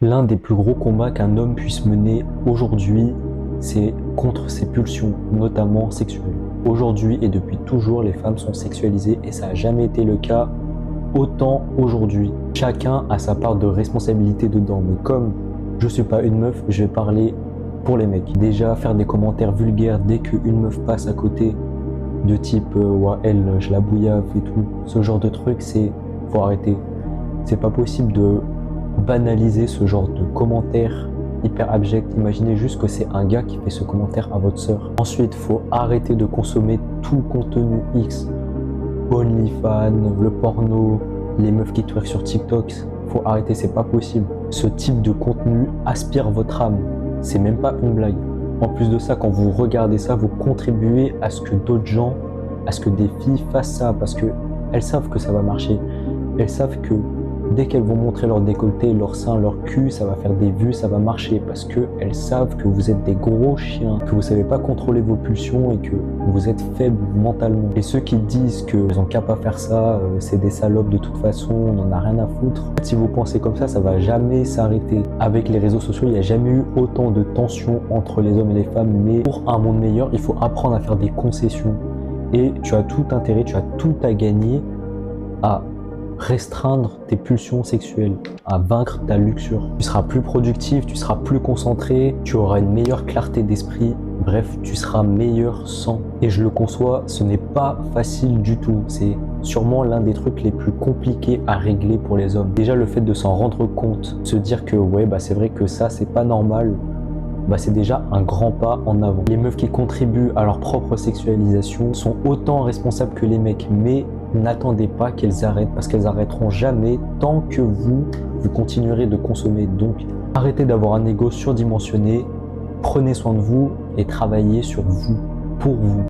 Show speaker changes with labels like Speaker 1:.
Speaker 1: L'un des plus gros combats qu'un homme puisse mener aujourd'hui, c'est contre ses pulsions, notamment sexuelles. Aujourd'hui et depuis toujours, les femmes sont sexualisées et ça n'a jamais été le cas autant aujourd'hui. Chacun a sa part de responsabilité dedans, mais comme je suis pas une meuf, je vais parler pour les mecs. Déjà, faire des commentaires vulgaires dès qu'une meuf passe à côté, de type ouais, elle, je la bouillave et tout, ce genre de truc, faut arrêter. C'est pas possible de banaliser ce genre de commentaires hyper abjects. Imaginez juste que c'est un gars qui fait ce commentaire à votre sœur. Ensuite, faut arrêter de consommer tout contenu X. OnlyFans, le porno, les meufs qui twerk sur TikTok. Faut arrêter, c'est pas possible. Ce type de contenu aspire votre âme. C'est même pas une blague. En plus de ça, quand vous regardez ça, vous contribuez à ce que d'autres gens, à ce que des filles fassent ça, parce que elles savent que ça va marcher. Elles savent que dès qu'elles vont montrer leur décolleté, leur sein, leur cul, ça va faire des vues, ça va marcher, parce qu'elles savent que vous êtes des gros chiens, que vous savez pas contrôler vos pulsions et que vous êtes faible mentalement. Et ceux qui disent qu'ils ont qu'à pas faire ça, c'est des salopes de toute façon, on n'en a rien à foutre. Si vous pensez comme ça va jamais s'arrêter. Avec les réseaux sociaux, il n'y a jamais eu autant de tensions entre les hommes et les femmes, mais pour un monde meilleur, il faut apprendre à faire des concessions. Et tu as tout intérêt, tu as tout à gagner à restreindre tes pulsions sexuelles, à vaincre ta luxure. Tu seras plus productif, tu seras plus concentré, tu auras une meilleure clarté d'esprit, bref, tu seras meilleur sans. Et je le conçois, ce n'est pas facile du tout. C'est sûrement l'un des trucs les plus compliqués à régler pour les hommes. Déjà, le fait de s'en rendre compte, se dire que ouais, bah c'est vrai que ça, c'est pas normal, bah c'est déjà un grand pas en avant. Les meufs qui contribuent à leur propre sexualisation sont autant responsables que les mecs, mais n'attendez pas qu'elles arrêtent, parce qu'elles arrêteront jamais tant que vous continuerez de consommer. Donc arrêtez d'avoir un ego surdimensionné, prenez soin de vous et travaillez sur vous, pour vous.